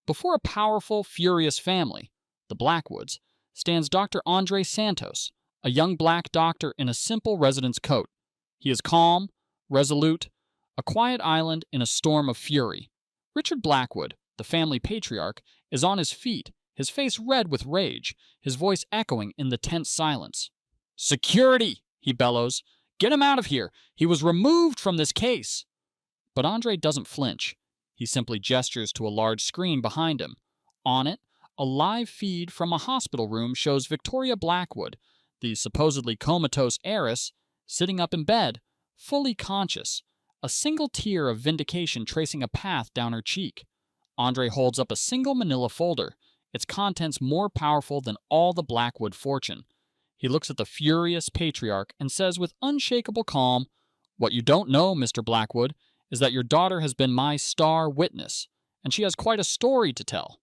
Before a powerful, furious family, the Blackwoods, stands Dr. Andre Santos, a young black doctor in a simple resident's coat. He is calm, resolute, a quiet island in a storm of fury. Richard Blackwood, the family patriarch, is on his feet, his face red with rage, his voice echoing in the tense silence. "Security!" he bellows. "Get him out of here! He was removed from this case!" But Andre doesn't flinch. He simply gestures to a large screen behind him. On it, a live feed from a hospital room shows Victoria Blackwood, the supposedly comatose heiress, sitting up in bed, fully conscious, a single tear of vindication tracing a path down her cheek. Andre holds up a single manila folder, its contents more powerful than all the Blackwood fortune. He looks at the furious patriarch and says with unshakable calm, "What you don't know, Mr. Blackwood, is that your daughter has been my star witness, and she has quite a story to tell.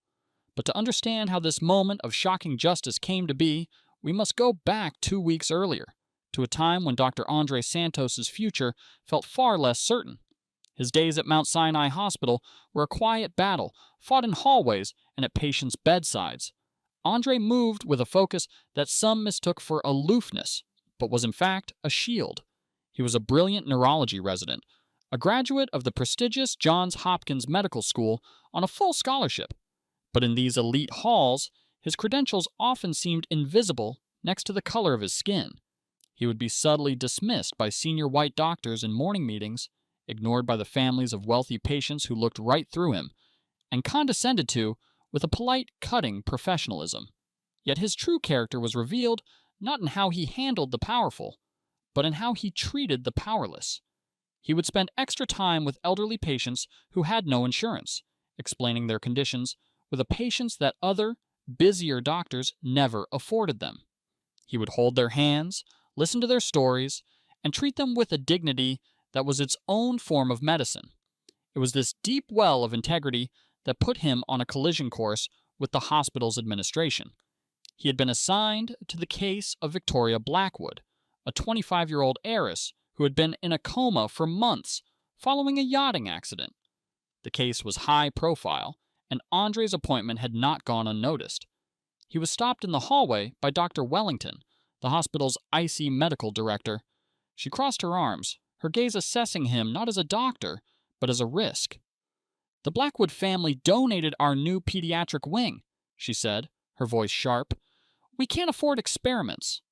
But to understand how this moment of shocking justice came to be, we must go back 2 weeks earlier, to a time when Dr. Andre Santos's future felt far less certain. His days at Mount Sinai Hospital were a quiet battle, fought in hallways and at patients' bedsides. Andre moved with a focus that some mistook for aloofness, but was in fact a shield. He was a brilliant neurology resident, a graduate of the prestigious Johns Hopkins Medical School on a full scholarship. But in these elite halls, his credentials often seemed invisible next to the color of his skin. He would be subtly dismissed by senior white doctors in morning meetings, ignored by the families of wealthy patients who looked right through him, and condescended to with a polite, cutting professionalism. Yet his true character was revealed not in how he handled the powerful, but in how he treated the powerless. He would spend extra time with elderly patients who had no insurance, explaining their conditions with a patience that other, busier doctors never afforded them. He would hold their hands, listen to their stories, and treat them with a dignity that was its own form of medicine. It was this deep well of integrity that put him on a collision course with the hospital's administration. He had been assigned to the case of Victoria Blackwood, a 25-year-old heiress who had been in a coma for months following a yachting accident. The case was high profile, and Andre's appointment had not gone unnoticed. He was stopped in the hallway by Dr. Wellington, the hospital's icy medical director. She crossed her arms, her gaze assessing him not as a doctor, but as a risk. "The Blackwood family donated our new pediatric wing," she said, her voice sharp. "We can't afford experiments."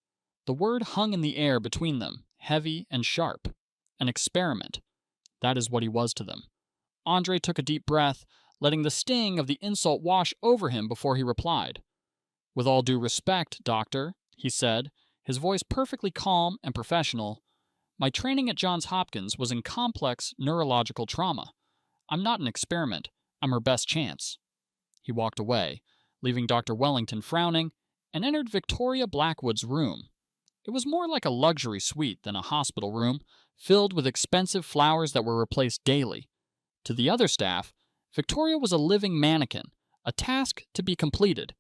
The word hung in the air between them, heavy and sharp. An experiment. That is what he was to them. Andre took a deep breath, letting the sting of the insult wash over him before he replied. "With all due respect, doctor," he said, his voice perfectly calm and professional, "my training at Johns Hopkins was in complex neurological trauma. I'm not an experiment. I'm her best chance." He walked away, leaving Dr. Wellington frowning, and entered Victoria Blackwood's room. It was more like a luxury suite than a hospital room, filled with expensive flowers that were replaced daily. To the other staff, Victoria was a living mannequin, a task to be completed.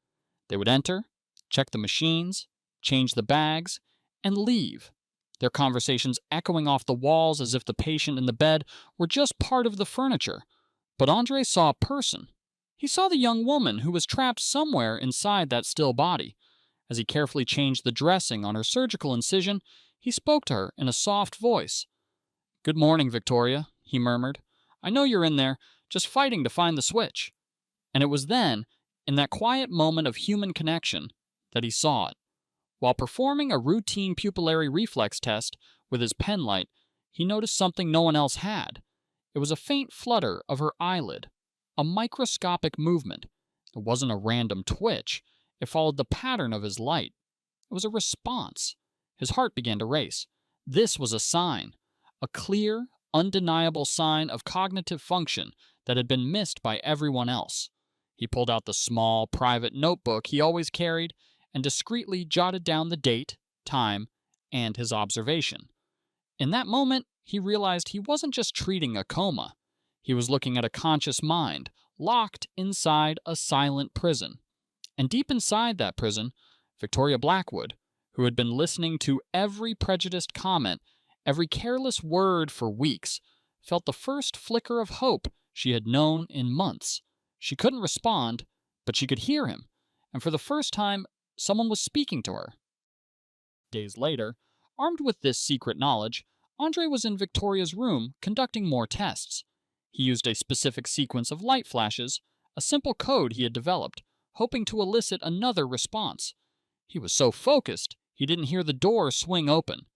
They would enter, check the machines, change the bags, and leave, their conversations echoing off the walls as if the patient in the bed were just part of the furniture. But Andre saw a person. He saw the young woman who was trapped somewhere inside that still body. As he carefully changed the dressing on her surgical incision, he spoke to her in a soft voice. "Good morning, Victoria," he murmured. "I know you're in there, just fighting to find the switch." And it was then, in that quiet moment of human connection, that he saw it. While performing a routine pupillary reflex test with his penlight, he noticed something no one else had. It was a faint flutter of her eyelid, a microscopic movement. It wasn't a random twitch. It followed the pattern of his light. It was a response. His heart began to race. This was a sign, a clear, undeniable sign of cognitive function that had been missed by everyone else. He pulled out the small, private notebook he always carried and discreetly jotted down the date, time, and his observation. In that moment, he realized he wasn't just treating a coma. He was looking at a conscious mind, locked inside a silent prison. And deep inside that prison, Victoria Blackwood, who had been listening to every prejudiced comment, every careless word for weeks, felt the first flicker of hope she had known in months. She couldn't respond, but she could hear him, and for the first time, someone was speaking to her. Days later, armed with this secret knowledge, Andre was in Victoria's room conducting more tests. He used a specific sequence of light flashes, a simple code he had developed, hoping to elicit another response. He was so focused, he didn't hear the door swing open.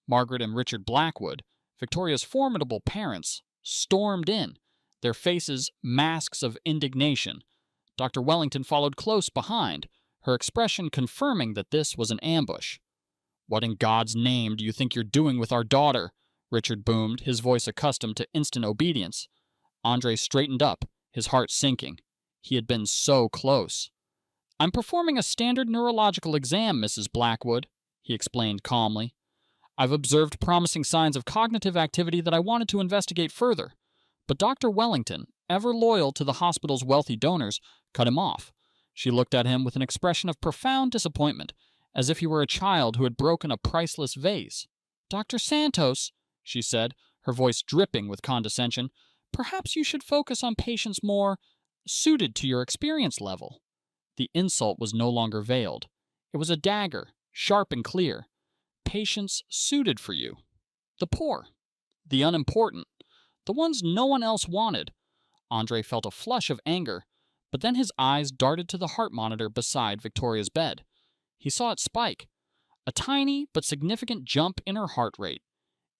Margaret and Richard Blackwood, Victoria's formidable parents, stormed in, their faces masks of indignation. Dr. Wellington followed close behind, her expression confirming that this was an ambush. "What in God's name do you think you're doing with our daughter?" Richard boomed, his voice accustomed to instant obedience. Andre straightened up, his heart sinking. He had been so close. "I'm performing a standard neurological exam, Mrs. Blackwood," he explained calmly. "I've observed promising signs of cognitive activity that I wanted to investigate further. But Dr. Wellington, ever loyal to the hospital's wealthy donors, cut him off." She looked at him with an expression of profound disappointment, as if he were a child who had broken a priceless vase. "Dr. Santos," she said, her voice dripping with condescension, "perhaps you should focus on patients more suited to your experience level." The insult was no longer veiled. It was a dagger, sharp and clear. Patients suited for you. The poor. The unimportant. The ones no one else wanted. Andre felt a flush of anger, but then his eyes darted to the heart monitor beside Victoria's bed. He saw it spike. A tiny but significant jump in her heart rate.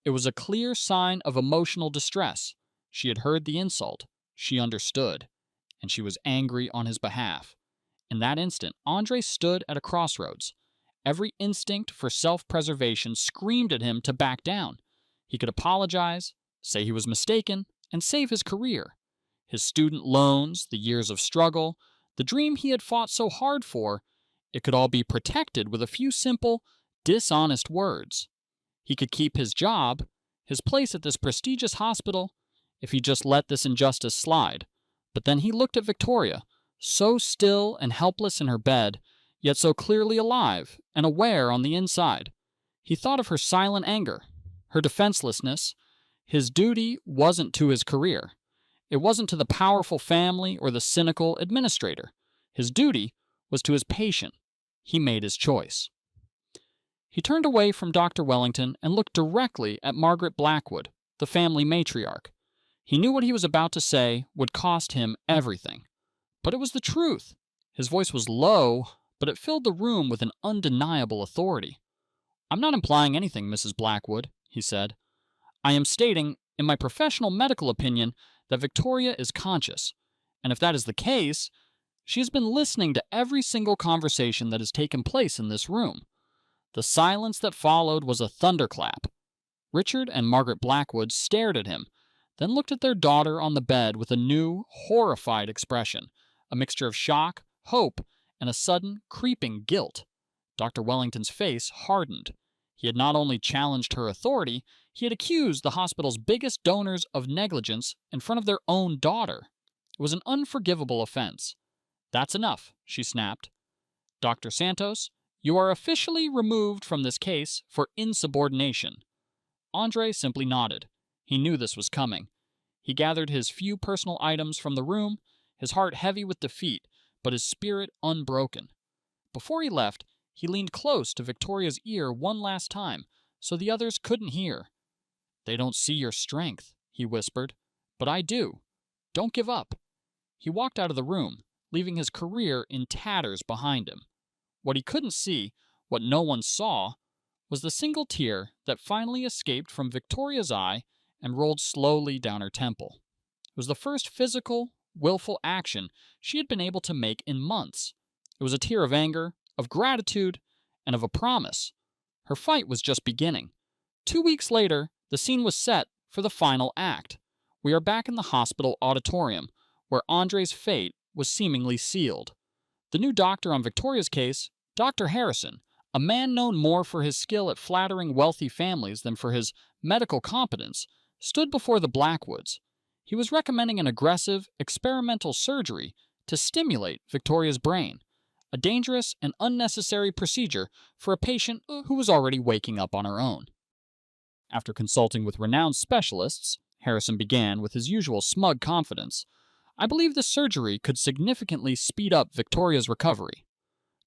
It was a clear sign of emotional distress. She had heard the insult. She understood. And she was angry on his behalf. In that instant, Andre stood at a crossroads. Every instinct for self-preservation screamed at him to back down. He could apologize, say he was mistaken, and save his career. His student loans, the years of struggle, the dream he had fought so hard for, it could all be protected with a few simple, dishonest words. He could keep his job, his place at this prestigious hospital, if he just let this injustice slide. But then he looked at Victoria, so still and helpless in her bed, yet so clearly alive and aware on the inside. He thought of her silent anger, her defenselessness. His duty wasn't to his career. It wasn't to the powerful family or the cynical administrator. His duty was to his patient. He made his choice. He turned away from Dr. Wellington and looked directly at Margaret Blackwood, the family matriarch. He knew what he was about to say would cost him everything. But it was the truth. His voice was low, but it filled the room with an undeniable authority. "I'm not implying anything, Mrs. Blackwood," he said. "I am stating, in my professional medical opinion, that Victoria is conscious. And if that is the case, she has been listening to every single conversation that has taken place in this room." The silence that followed was a thunderclap. Richard and Margaret Blackwood stared at him, then looked at their daughter on the bed with a new, horrified expression, a mixture of shock, hope, and a sudden, creeping guilt. Dr. Wellington's face hardened. He had not only challenged her authority, he had accused the hospital's biggest donors of negligence in front of their own daughter. It was an unforgivable offense. "That's enough," she snapped. "Dr. Santos, you are officially removed from this case for insubordination." Andre simply nodded. He knew this was coming. He gathered his few personal items from the room, his heart heavy with defeat, but his spirit unbroken. Before he left, he leaned close to Victoria's ear one last time, so the others couldn't hear. "They don't see your strength," he whispered, "but I do. Don't give up." He walked out of the room, leaving his career in tatters behind him. What he couldn't see, what no one saw, was the single tear that finally escaped from Victoria's eye and rolled slowly down her temple. It was the first physical, willful action she had been able to make in months. It was a tear of anger, of gratitude, and of a promise. Her fight was just beginning. 2 weeks later, the scene was set for the final act. We are back in the hospital auditorium, where Andre's fate was seemingly sealed. The new doctor on Victoria's case, Dr. Harrison, a man known more for his skill at flattering wealthy families than for his medical competence, stood before the Blackwoods. He was recommending an aggressive, experimental surgery to stimulate Victoria's brain, a dangerous and unnecessary procedure for a patient who was already waking up on her own. After consulting with renowned specialists, Harrison began with his usual smug confidence. I believe the surgery could significantly speed up Victoria's recovery."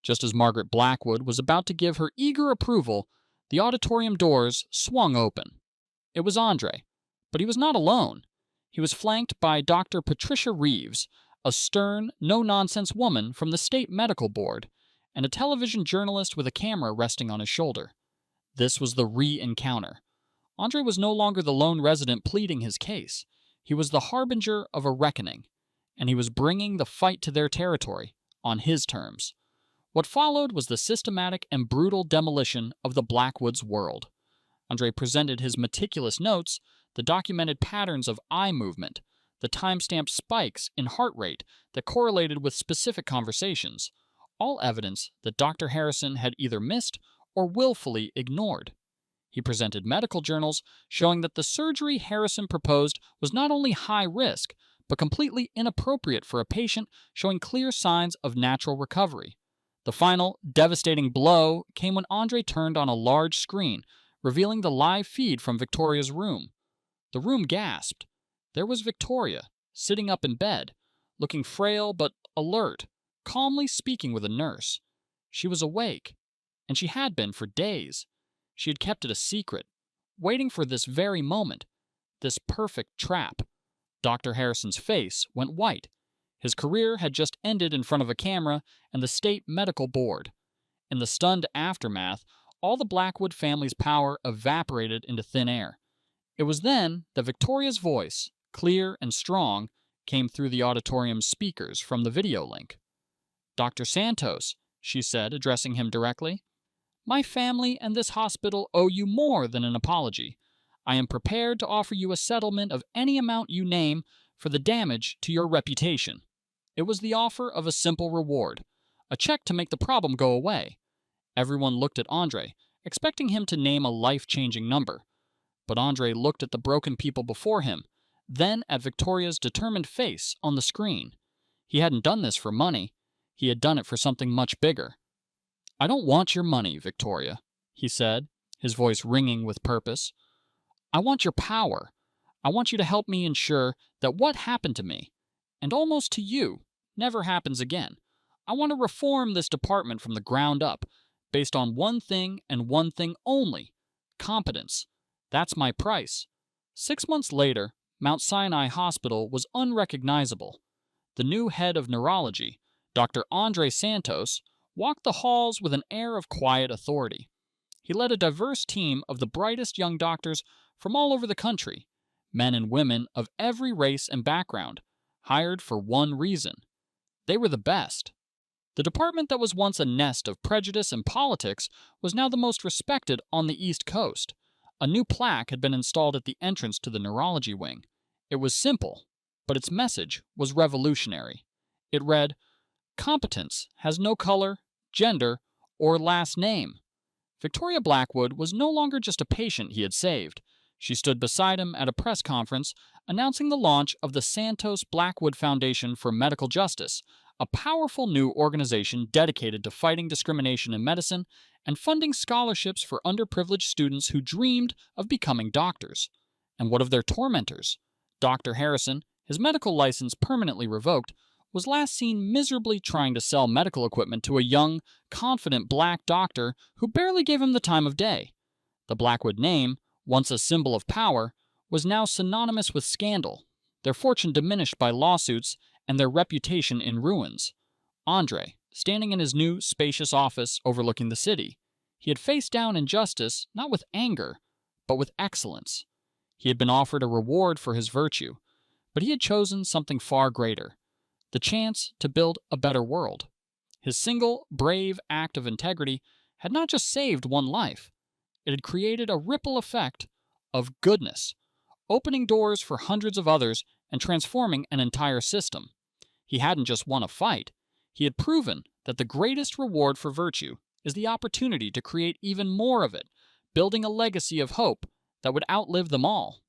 Just as Margaret Blackwood was about to give her eager approval, the auditorium doors swung open. It was Andre, but he was not alone. He was flanked by Dr. Patricia Reeves, a stern, no-nonsense woman from the State Medical Board, and a television journalist with a camera resting on his shoulder. This was the re-encounter. Andre was no longer the lone resident pleading his case. He was the harbinger of a reckoning, and he was bringing the fight to their territory on his terms. What followed was the systematic and brutal demolition of the Blackwoods world. Andre presented his meticulous notes, the documented patterns of eye movement, the time-stamped spikes in heart rate that correlated with specific conversations, all evidence that Dr. Harrison had either missed or willfully ignored. He presented medical journals showing that the surgery Harrison proposed was not only high risk, but completely inappropriate for a patient showing clear signs of natural recovery. The final, devastating blow came when Andre turned on a large screen, revealing the live feed from Victoria's room. The room gasped. There was Victoria, sitting up in bed, looking frail but alert, calmly speaking with a nurse. She was awake, and she had been for days. She had kept it a secret, waiting for this very moment, this perfect trap. Dr. Harrison's face went white. His career had just ended in front of a camera and the State Medical Board. In the stunned aftermath, all the Blackwood family's power evaporated into thin air. It was then that Victoria's voice, clear and strong, came through the auditorium's speakers from the video link. "Dr. Santos," she said, addressing him directly, "my family and this hospital owe you more than an apology. I am prepared to offer you a settlement of any amount you name for the damage to your reputation." It was the offer of a simple reward, a check to make the problem go away. Everyone looked at Andre, expecting him to name a life-changing number. But Andre looked at the broken people before him, then at Victoria's determined face on the screen. He hadn't done this for money. He had done it for something much bigger. "I don't want your money, Victoria," he said, his voice ringing with purpose. "I want your power. I want you to help me ensure that what happened to me, and almost to you, never happens again. I want to reform this department from the ground up, based on one thing and one thing only: competence. That's my price." 6 months later, Mount Sinai Hospital was unrecognizable. The new head of neurology, Dr. Andre Santos, walked the halls with an air of quiet authority. He led a diverse team of the brightest young doctors from all over the country, men and women of every race and background, hired for one reason: they were the best. The department that was once a nest of prejudice and politics was now the most respected on the East Coast. A new plaque had been installed at the entrance to the neurology wing. It was simple, but its message was revolutionary. It read, "Competence has no color, gender, or last name." Victoria Blackwood was no longer just a patient he had saved. She stood beside him at a press conference announcing the launch of the Santos Blackwood Foundation for Medical Justice, a powerful new organization dedicated to fighting discrimination in medicine and funding scholarships for underprivileged students who dreamed of becoming doctors. And what of their tormentors? Dr. Harrison, his medical license permanently revoked, was last seen miserably trying to sell medical equipment to a young, confident black doctor who barely gave him the time of day. The Blackwood name, once a symbol of power, was now synonymous with scandal, their fortune diminished by lawsuits and their reputation in ruins. Andre, standing in his new, spacious office overlooking the city, he had faced down injustice not with anger, but with excellence. He had been offered a reward for his virtue, but he had chosen something far greater: the chance to build a better world. His single, brave act of integrity had not just saved one life, it had created a ripple effect of goodness, opening doors for hundreds of others and transforming an entire system. He hadn't just won a fight, he had proven that the greatest reward for virtue is the opportunity to create even more of it, building a legacy of hope that would outlive them all.